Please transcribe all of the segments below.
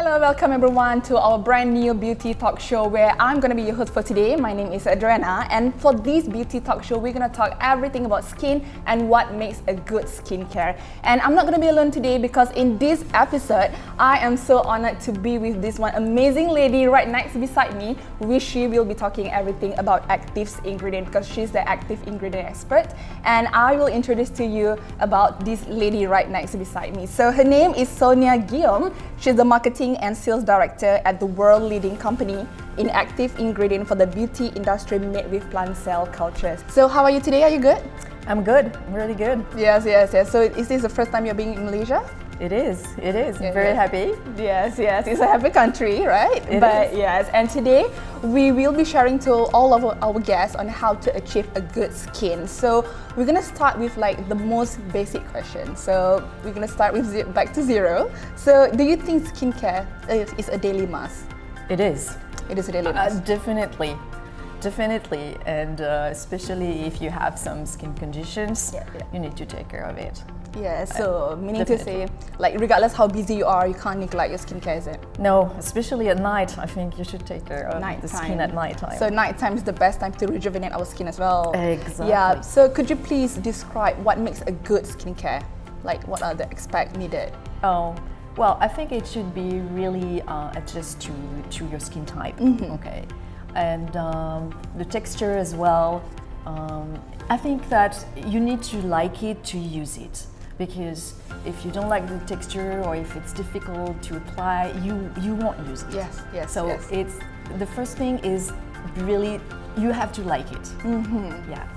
Hello, welcome everyone to our brand new beauty talk show where I'm going to be your host for today. My name is Adriana, and for this beauty talk show, we're going to talk everything about skin and what makes a good skincare. And I'm not going to be alone today because in this episode, I am so honored to be with this one amazing lady right next beside me, which she will be talking everything about active ingredient because she's the active ingredient expert. And I will introduce to you about this lady right next beside me. So her name is Sonia Guillaume. She's the marketing and sales director at the world-leading company in active ingredient for the beauty industry made with plant cell cultures. So how are you today? Are you good? I'm good. I'm really good. Yes. So is this the first time you're being in Malaysia? It is. Yeah, Very happy. Yes. It's a happy country, right? It is. Yes, and today we will be sharing to all of our guests on how to achieve a good skin. So we're gonna start with like the most basic question. So we're gonna start with back to zero. So do you think skincare is a daily must? It is. It is a daily must. Definitely, and especially if you have some skin conditions, you need to take care of it. Yeah, so meaning to say, like regardless how busy you are, you can't neglect your skincare, is it? No, especially at night. I think you should take care of the skin at night time. So nighttime is the best time to rejuvenate our skin as well. Exactly. Yeah, so could you please describe what makes a good skincare? Like what are the aspects needed? Oh, well, I think it should be really adjust to your skin type, okay? And the texture as well. I think that you need to like it to use it. Because if you don't like the texture or if it's difficult to apply, you won't use it. Yes. So it's the first thing is really you have to like it. Yeah.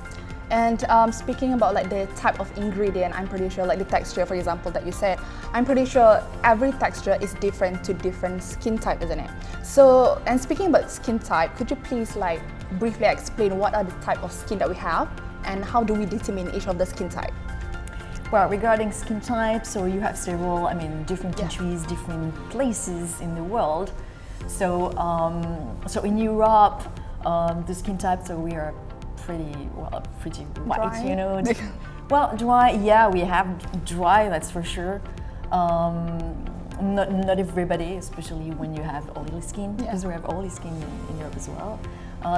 And speaking about like the type of ingredient, I'm pretty sure like the texture, for example, that you said, I'm pretty sure every texture is different to different skin type, isn't it? So, and speaking about skin type, could you please like briefly explain what are the type of skin that we have and how do we determine each of the skin type? Well, regarding skin type, so you have several, different countries, different places in the world. So, so in Europe, the skin type, so we are pretty white, dry? you know. Well, dry, yeah, we have dry, that's for sure. Not everybody, especially when you have oily skin, because we have oily skin in Europe as well.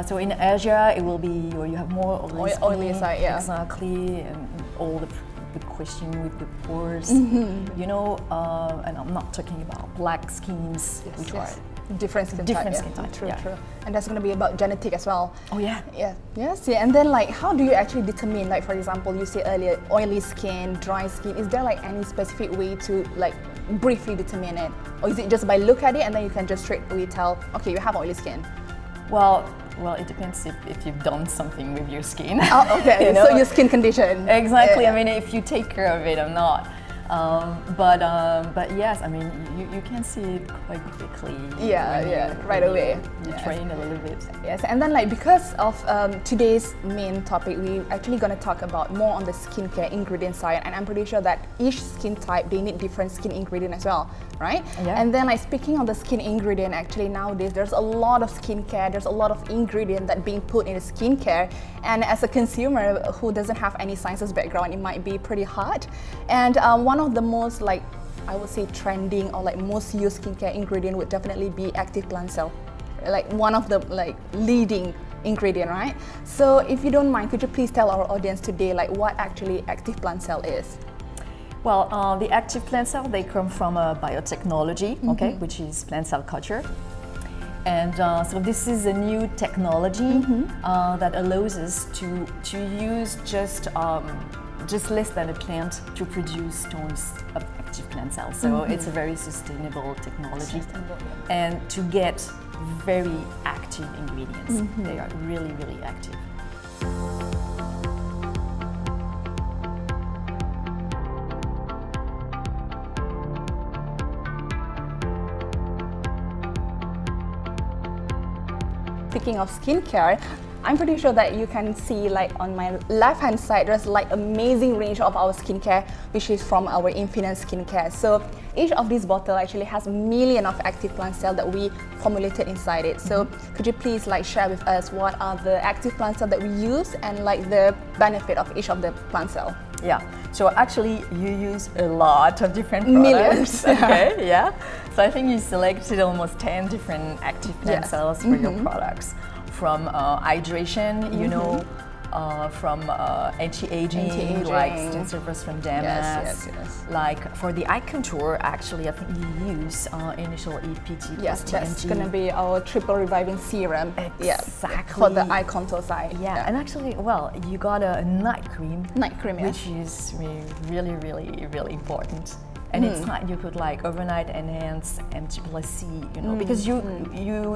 So in Asia, it will be, or you have more oily side, yeah. Exactly, and all the question with the pores, you know, and I'm not talking about black skins, which are different skin type. True. And that's going to be about genetic as well. Oh yeah. Yes. And then like, how do you actually determine, like for example, you said earlier, oily skin, dry skin. Is there like any specific way to like briefly determine it, or is it just by look at it and then you can just straight away tell, okay, you have oily skin? Well, it depends if you've done something with your skin. Oh, okay. You know? So your skin condition. Exactly. If you take care of it or not. But yes, you can see it quite quickly. Right away. You train a little bit. Yes, and then like because of today's main topic, we're actually going to talk about more on the skincare ingredient side, and I'm pretty sure that each skin type, they need different skin ingredient as well, right? Yeah. And then like speaking of the skin ingredient, actually nowadays there's a lot of skincare, there's a lot of ingredient that being put in the skincare, and as a consumer who doesn't have any sciences background, it might be pretty hard. And one of the most like, I would say trending or like most used skincare ingredient would definitely be active plant cell, like one of the like leading ingredient, right? So if you don't mind, could you please tell our audience today like what actually active plant cell is? Well, the active plant cell, they come from biotechnology, okay, which is plant cell culture. And so this is a new technology that allows us to use just less than a plant to produce tons of active plant cells. So it's a very sustainable technology. And to get very active ingredients. They are really, really active. Speaking of skincare, I'm pretty sure that you can see like on my left hand side there's like amazing range of our skincare, which is from our Infinence skincare. So each of these bottles actually has million of active plant cells that we formulated inside it. So could you please like share with us what are the active plant cells that we use and like the benefit of each of the plant cells? Yeah. So actually, you use a lot of different Millions. products. Okay. Yeah. So I think you selected almost 10 different active plant cells for your products, from hydration, you know, from anti-aging, like skin surface from Damas. Yes. Like for the eye contour, actually, I think you use initial EPT. Yes, plus that's TNT. gonna be our triple reviving serum. Exactly. For the eye contour side. Yeah, and actually, well, you got a night cream. Night cream, yes. Which is really, really, really important. And it's not, you could like overnight enhance MT plus C, you know, because you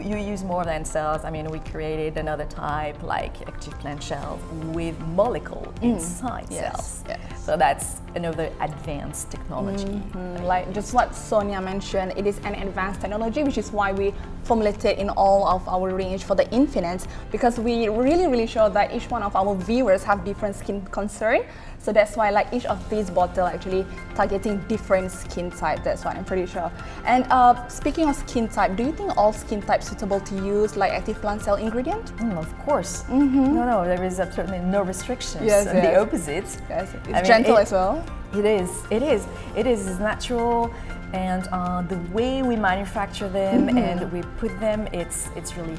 use more than cells. I mean, we created another type like active plant cells with molecule inside cells. Yes. So that's another advanced technology. Like just what Sonia mentioned, it is an advanced technology, which is why we formulated in all of our range for the Infinence, because we really sure that each one of our viewers have different skin concern. So that's why like each of these bottles actually targeting different skin type. That's what I'm pretty sure. And speaking of skin type, do you think all skin types suitable to use like active plant cell ingredient? Of course. No, there is absolutely no restrictions. Yes. The opposite. Yes, it's gentle as well. It is. It's natural, and the way we manufacture them and we put them, it's really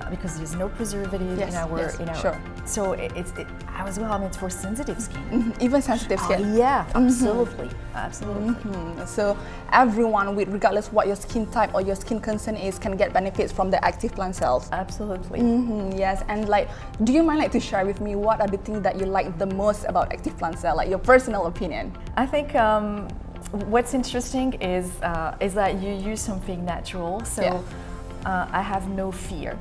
because there's no preservative in our. Sure. So it's as well. I mean, it's for sensitive skin. Even sensitive skin. Yeah, absolutely. So everyone, regardless what your skin type or your skin concern is, can get benefits from the active plant cells. Absolutely. Yes, and like, do you mind like to share with me what are the things that you like the most about active plant cell, like your personal opinion? I think what's interesting is that you use something natural. So I have no fear.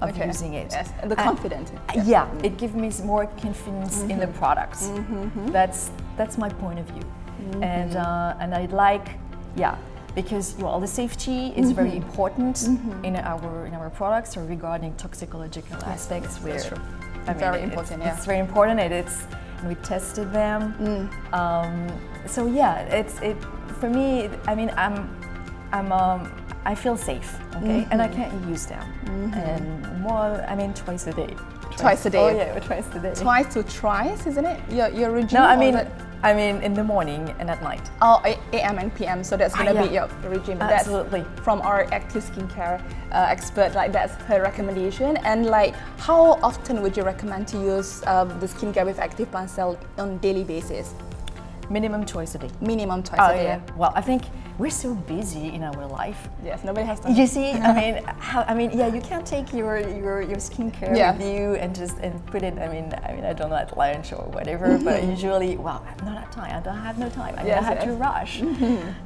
Of using it. Yes, and the confidence. It gives me more confidence in the products. That's my point of view, and I like, because well, the safety is very important in our products. So regarding toxicological aspects, that's true. Very important. It's very important. And we tested them. So it's for me. I mean, I feel safe, and I can't use them. And more, I mean, twice a day. Twice a day? Oh yeah, twice a day. Twice to thrice, isn't it? Your regime? No, I mean in the morning and at night. Oh, AM and PM, so that's gonna be your regime. Absolutely. That's from our active skincare expert, like that's her recommendation. And like, how often would you recommend to use the skincare with active plant cell on daily basis? Minimum twice a day. Minimum twice a day. Yeah. Well, I think we're so busy in our life. Yes, nobody has time. You see, I mean, you can't take your skincare with you and just put it. I mean, I don't know, at lunch or whatever. But usually, well, I'm not at time. I don't have no time. I have to rush.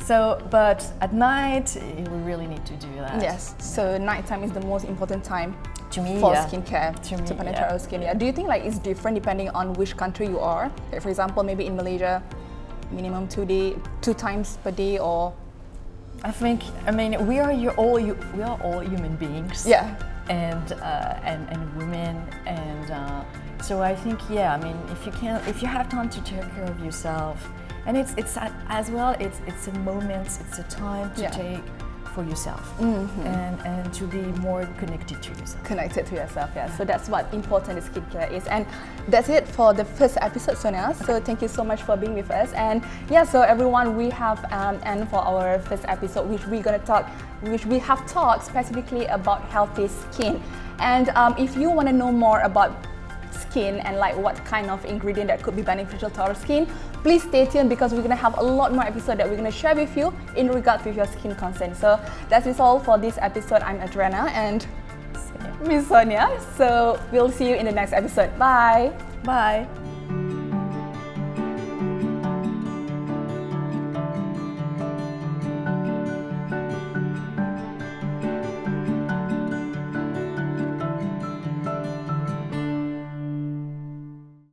So, but at night, we really need to do that. Yes. So nighttime is the most important time to me for skincare to penetrate yeah. our skin. Do you think like it's different depending on which country you are? Like, for example, maybe in Malaysia, minimum 2 times per day, or I think, I mean, we are all human beings. Yeah. And women, and so I think, I mean, if you have time to take care of yourself, and it's as well, it's a moment, it's a time to take for yourself, and to be more connected to yourself. Connected to yourself, yeah. So that's what important skincare is. And that's it for the first episode, Sonia. So thank you so much for being with us. And so everyone, we have and for our first episode, which we have talked specifically about healthy skin. And if you want to know more about skin and like what kind of ingredient that could be beneficial to our skin, please stay tuned, because we're going to have a lot more episodes that we're going to share with you in regard to your skin concern. So that is all for this episode. I'm Adriana and Miss Sonia. So we'll see you in the next episode. Bye. Bye.